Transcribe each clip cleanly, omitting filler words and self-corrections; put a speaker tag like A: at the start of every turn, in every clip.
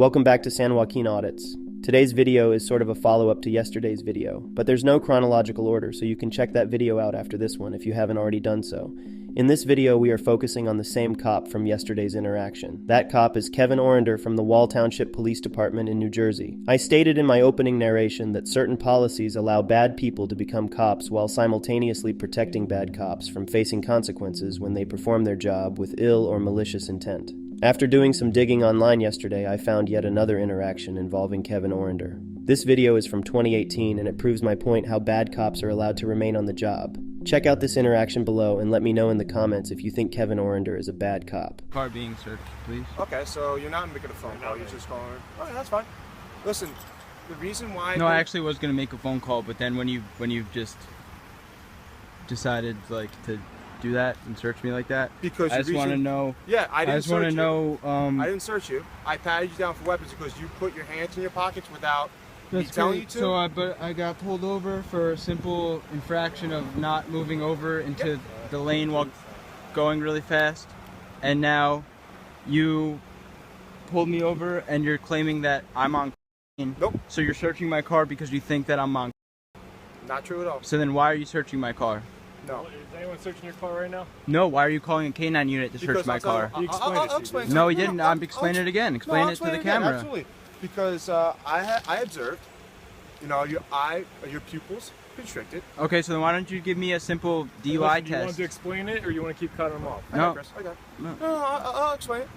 A: Welcome back to San Joaquin Audits. Today's video is sort of a follow-up to yesterday's video, but there's no chronological order, so you can check that video out after this one if you haven't already done so. In this video, we are focusing on the same cop from yesterday's interaction. That cop is Kevin Orender from the Township Police Department in New Jersey. I stated in my opening narration that certain policies allow bad people to become cops while simultaneously protecting bad cops from facing consequences when they perform their job with ill or malicious intent. After doing some digging online yesterday, I found yet another interaction involving Kevin Orender. This video is from 2018 and it proves my point how bad cops are allowed to remain on the job. Check out this interaction below and let me know in the comments if you think Kevin Orender is a bad cop.
B: Car being searched, please.
C: Okay, so you're not making a phone call, you're just calling. Alright, that's fine. Listen, the reason why...
B: No, I actually was going to make a phone call, but then when you just decided to do that and search me like that,
C: because
B: I just want to know...
C: Yeah, I didn't search you.
B: I just want to know...
C: I didn't search you. I patted you down for weapons because you put your hands in your pockets without me telling you to.
B: So, but I got pulled over for a simple infraction of not moving over into the lane while going really fast, and now you pulled me over and you're claiming that I'm on cocaine.
C: Nope.
B: So you're searching my car because you think that I'm on cocaine.
C: Not true at all.
B: So then why are you searching my car?
C: No.
D: Is anyone searching your car right now?
B: No, why are you calling a K9 unit to search my car?
C: I'll explain.
B: No, he didn't. I'm explaining it again. Explain it to the camera.
C: Absolutely. Because I observed, you know, your pupils constricted.
B: Okay, so then why don't you give me a simple DUI test?
D: Do you want to explain it, or you want to keep cutting them off?
C: I got it. No, I'll explain it.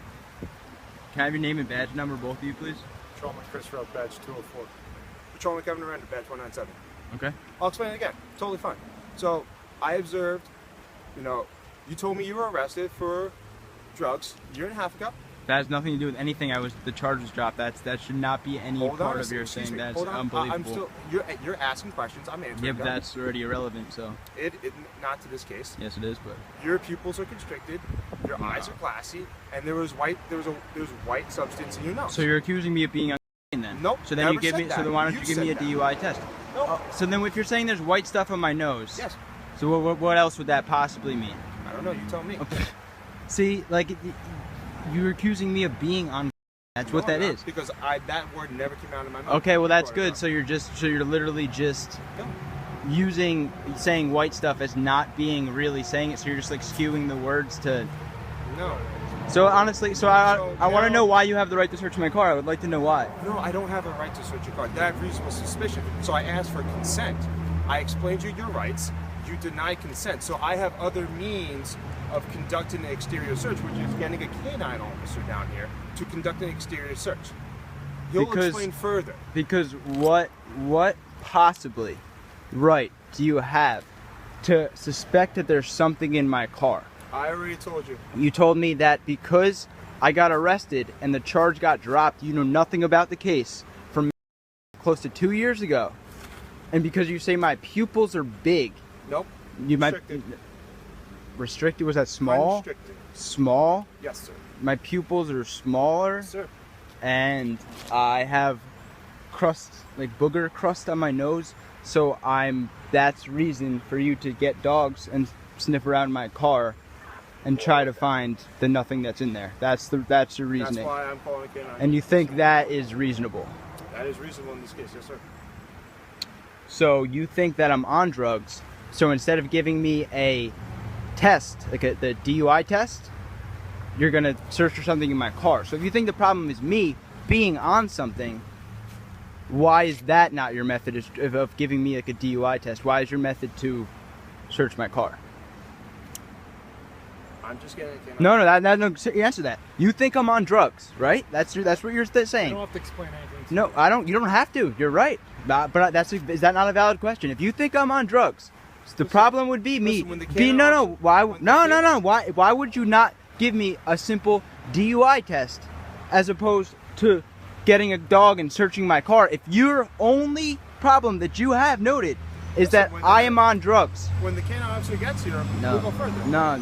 B: Can I have your name and badge number, both of you, please?
D: Patrolman Chris Rowe, badge 204.
C: Patrolman Kevin Orender, badge 197.
B: Okay.
C: I'll explain it again. Totally fine. So, I observed, you know, you told me you were arrested for drugs a year and a half ago.
B: That has nothing to do with anything. The charge was dropped. That should not be any part of your saying. That's unbelievable.
C: You're asking questions. I'm answering.
B: Yeah, but that's already irrelevant. So.
C: It not to this case.
B: Yes, it is. But
C: your pupils are constricted. Your eyes are glassy, and there was white substance in your nose.
B: So you're accusing me of being on then?
C: Nope.
B: So then you give me. So then why don't you give me a DUI test?
C: Nope.
B: So then if you're saying there's white stuff on my nose.
C: Yes.
B: So what else would that possibly mean?
C: I don't know. You tell me.
B: Okay. See, like. You're accusing me of being on. That's what that is.
C: Because that word never came out of my mouth.
B: Okay, well that's good. So you're literally just saying white stuff as not being really saying it. So you're just like skewing the words to.
C: No.
B: So honestly, I want to know why you have the right to search my car. I would like to know why.
C: No, I don't have a right to search your car. I have reasonable suspicion. So I asked for consent. I explained to you your rights. You denied consent. So I have other means of conducting an exterior search, which is getting a canine officer down here to conduct an exterior search. He'll explain further.
B: Because what possibly right do you have to suspect that there's something in my car?
C: I already told you.
B: You told me that because I got arrested and the charge got dropped, you know nothing about the case from close to 2 years ago. And because you say my pupils are big.
C: Nope.
B: You might restricted. Was that small?
C: Unrestricted.
B: Small?
C: Yes, sir.
B: My pupils are smaller.
C: Yes, sir.
B: And I have crust, like booger crust on my nose. So that's reason for you to get dogs and sniff around my car and try to find the nothing that's in there. That's your reasoning.
C: That's why I'm calling a canine.
B: And you think that is reasonable?
C: That is reasonable in this case, yes, sir.
B: So you think that I'm on drugs. So instead of giving me a test, like the DUI test, you're gonna search for something in my car. So if you think the problem is me being on something, why is that not your method of giving me like a DUI test? Why is your method to search my car?
C: I'm just getting a
B: No, answer that. You think I'm on drugs, right? That's what you're saying.
D: You don't have to explain anything to
B: No, I don't. You don't have to. You're right. But is that not a valid question? If you think I'm on drugs, the problem would be me being Why would you not give me a simple DUI test as opposed to getting a dog and searching my car? If your only problem that you have noted is that I am on drugs.
C: When the canine officer gets here, we'll go further.
B: No,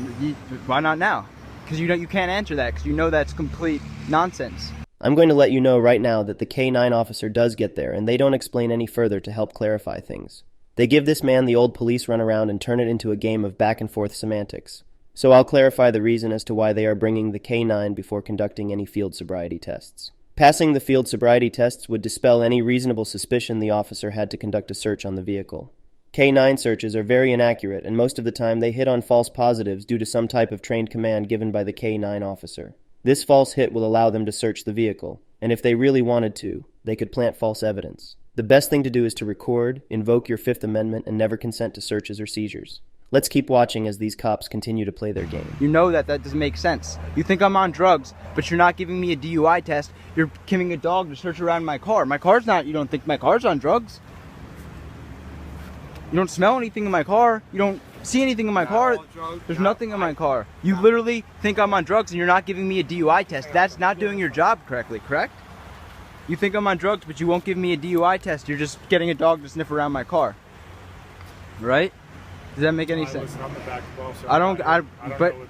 B: why not now? Because you can't answer that because you know that's complete nonsense.
A: I'm going to let you know right now that the K9 officer does get there, and they don't explain any further to help clarify things. They give this man the old police runaround and turn it into a game of back-and-forth semantics. So I'll clarify the reason as to why they are bringing the K9 before conducting any field sobriety tests. Passing the field sobriety tests would dispel any reasonable suspicion the officer had to conduct a search on the vehicle. K9 searches are very inaccurate, and most of the time they hit on false positives due to some type of trained command given by the K9 officer. This false hit will allow them to search the vehicle, and if they really wanted to, they could plant false evidence. The best thing to do is to record, invoke your Fifth Amendment, and never consent to searches or seizures. Let's keep watching as these cops continue to play their game.
B: You know that doesn't make sense. You think I'm on drugs, but you're not giving me a DUI test. You're giving a dog to search around my car. My car's not, you don't think my car's on drugs. You don't smell anything in my car. You don't see anything in my car. There's nothing in my car. You literally think I'm on drugs and you're not giving me a DUI test. That's not doing your job correctly, correct? You think I'm on drugs, but you won't give me a DUI test. You're just getting a dog to sniff around my car. Right? Does that make any sense?
D: Listen, I'm the backup officer.
B: I don't
D: but
B: but
D: know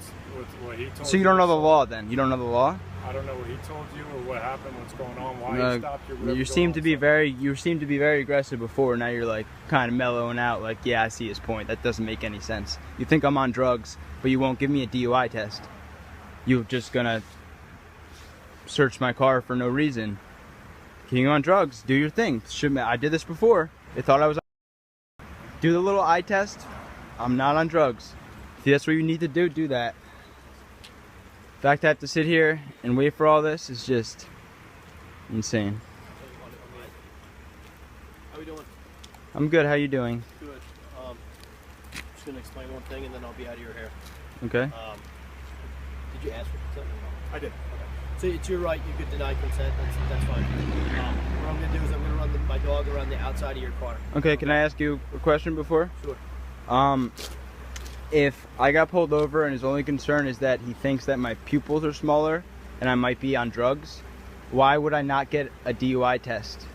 D: what he told
B: so you don't know the law then? You don't know the law?
D: I don't know what he told you or what happened, what's going on, why he stopped you.
B: You seem to be very aggressive before. Now you're like kind of mellowing out. Like, yeah, I see his point. That doesn't make any sense. You think I'm on drugs, but you won't give me a DUI test. You're just gonna search my car for no reason. King on drugs, do your thing. I did this before. They thought I was. Do the little eye test. I'm not on drugs. If that's what you need to do, do that. The fact I have to sit here and wait for all this is just insane.
E: How we doing?
B: I'm good. How you doing?
E: Good. Just gonna explain one thing and then I'll be out of your hair.
B: Okay.
E: Did you ask for consent?
C: I did.
E: So it's your right. You could deny consent. That's fine. What I'm gonna do is I'm gonna run my dog around the outside of your car.
B: Okay. Can I ask you a question before?
E: Sure.
B: If I got pulled over and his only concern is that he thinks that my pupils are smaller and I might be on drugs, why would I not get a DUI test?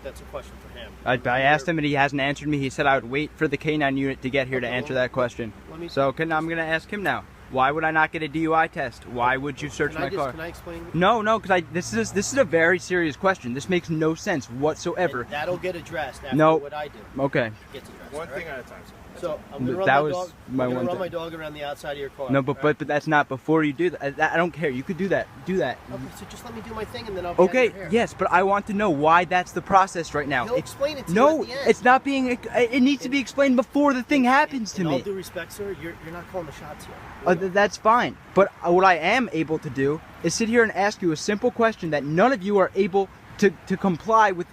E: That's a question for him.
B: I asked him and he hasn't answered me. He said I would wait for the K9 unit to get here to answer that question. So I'm going to ask him now. Why would I not get a DUI test? Why would you search my car?
E: Can I explain?
B: No, because this is a very serious question. This makes no sense whatsoever.
E: And that'll get addressed after what I do.
B: Okay.
E: Gets addressed.
C: One thing at a time.
E: So I'm gonna run my dog around the outside of your car.
B: No, but that's not before you do that. I don't care. You could do that. Do that.
E: Okay, so just let me do my thing and then I'll be out of your hair.
B: Yes, but I want to know why that's the process right now.
E: He'll explain it to you at the end.
B: It's not being. It needs to be explained before the thing happens to
E: In
B: me.
E: all due respect, sir, you're not calling the shots here.
B: That's fine. But what I am able to do is sit here and ask you a simple question that none of you are able to comply with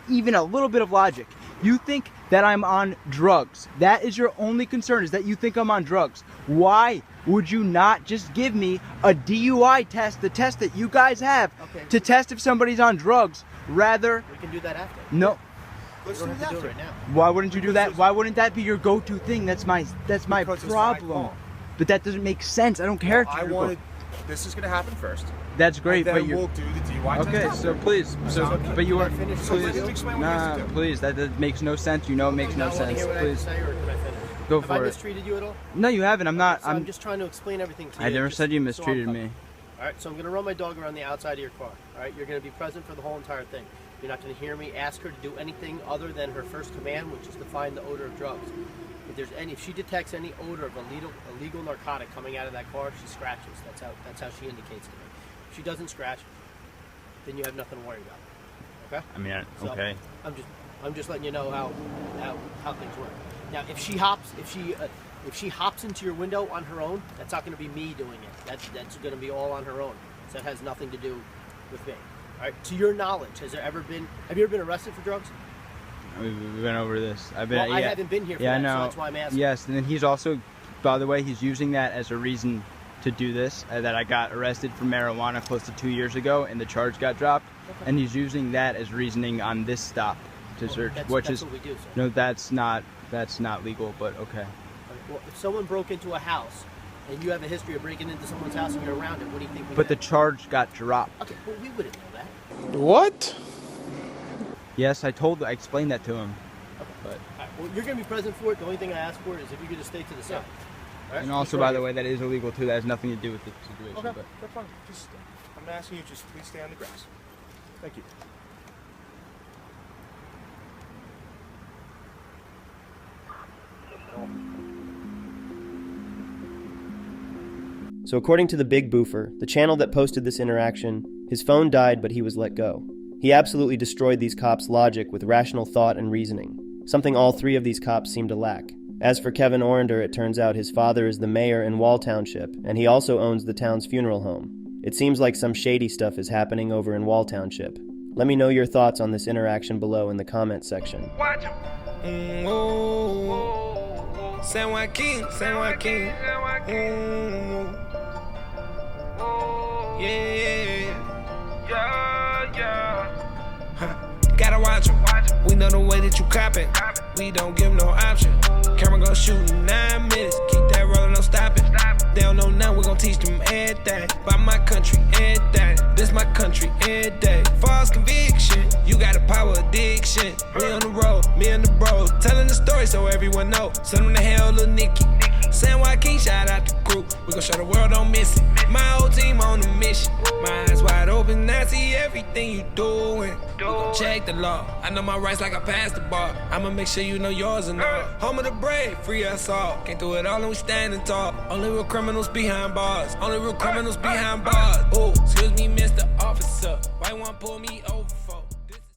B: even a little bit of logic. You think that I'm on drugs. That is your only concern, is that you think I'm on drugs. Why would you not just give me a DUI test, the test that you guys have, to test if somebody's on drugs, rather...
E: We can do that after.
B: No.
E: You don't have to do it right now.
B: Why wouldn't you do that? Why wouldn't that be your go-to thing? That's my problem. But that doesn't make sense. I don't care.
C: This is going to happen first.
B: That's great,
C: and then
B: but
C: we'll do the DUI test.
B: Okay, so please, but you are
C: Please.
B: please. That makes no sense. You know it makes no sense. Please, go for it.
E: Have I mistreated you at all?
B: No, you haven't. I'm not.
E: So I'm just trying to explain everything to you.
B: I never said you mistreated me.
E: All right, so I'm going to run my dog around the outside of your car. All right, you're going to be present for the whole entire thing. You're not going to hear me ask her to do anything other than her first command, which is to find the odor of drugs. If she detects any odor of illegal narcotic coming out of that car, she scratches. That's how she indicates to me. If she doesn't scratch, then you have nothing to worry about. Okay?
B: I mean, okay.
E: So I'm just letting you know how things work. Now, if she hops into your window on her own, that's not going to be me doing it. That's going to be all on her own. So that has nothing to do with me. All right. To your knowledge, have you ever been arrested for drugs?
B: We've been over this.
E: I haven't been here for that, so that's why I'm asking.
B: Yes, and then he's also, by the way, he's using that as a reason to do this, that I got arrested for marijuana close to 2 years ago and the charge got dropped, and he's using that as reasoning on this stop to search,
E: that's
B: which is,
E: what we do, sir.
B: No, that's not legal, but okay.
E: Well, if someone broke into a house and you have a history of breaking into someone's house and you're around it, what do you think we
B: But the charge got dropped.
E: Okay, well, we wouldn't know that.
C: What?
B: Yes, I explained that to him.
E: Okay. But, all right, well, you're going to be present for it. The only thing I ask for is if you could just stay to the side. All right?
B: And also, by the way, that is illegal too. That has nothing to do with the situation.
C: Okay,
B: but.
C: that's fine. I'm asking you, just please stay on the grass. Thank you.
A: So according to the Big Boofer, the channel that posted this interaction, His phone died, but he was let go. He absolutely destroyed these cops' logic with rational thought and reasoning, something all 3 of these cops seem to lack. As for Kevin Orender, it turns out his father is the mayor in Wall Township, and he also owns the town's funeral home. It seems like some shady stuff is happening over in Wall Township. Let me know your thoughts on this interaction below in the comment section.
F: San Joaquin, San Joaquin. Gotta watch 'em. We know the way that you coppin'. We don't give no option. Camera gon' shoot in 9 minutes. Keep that rollin', no stopping. They don't know now, we gon' teach them everything. By my country, everything. This my country, every day. False conviction, you got a power addiction. We on the road, me and the bros, telling the story so everyone know. Send them to hell, little Nicky. San Joaquin, shout out the group. We gon' show the world, don't miss it. My whole team on a mission. My eyes wide open, I see everything you doing. We gon' check the law. I know my rights like I passed the bar. I'ma make sure you know yours and all. Home of the brave, free us all. Can't do it all and we standing tall. Only real criminals behind bars. Only real criminals behind bars. Oh, excuse me, Mr. Officer. Why you wanna pull me over for?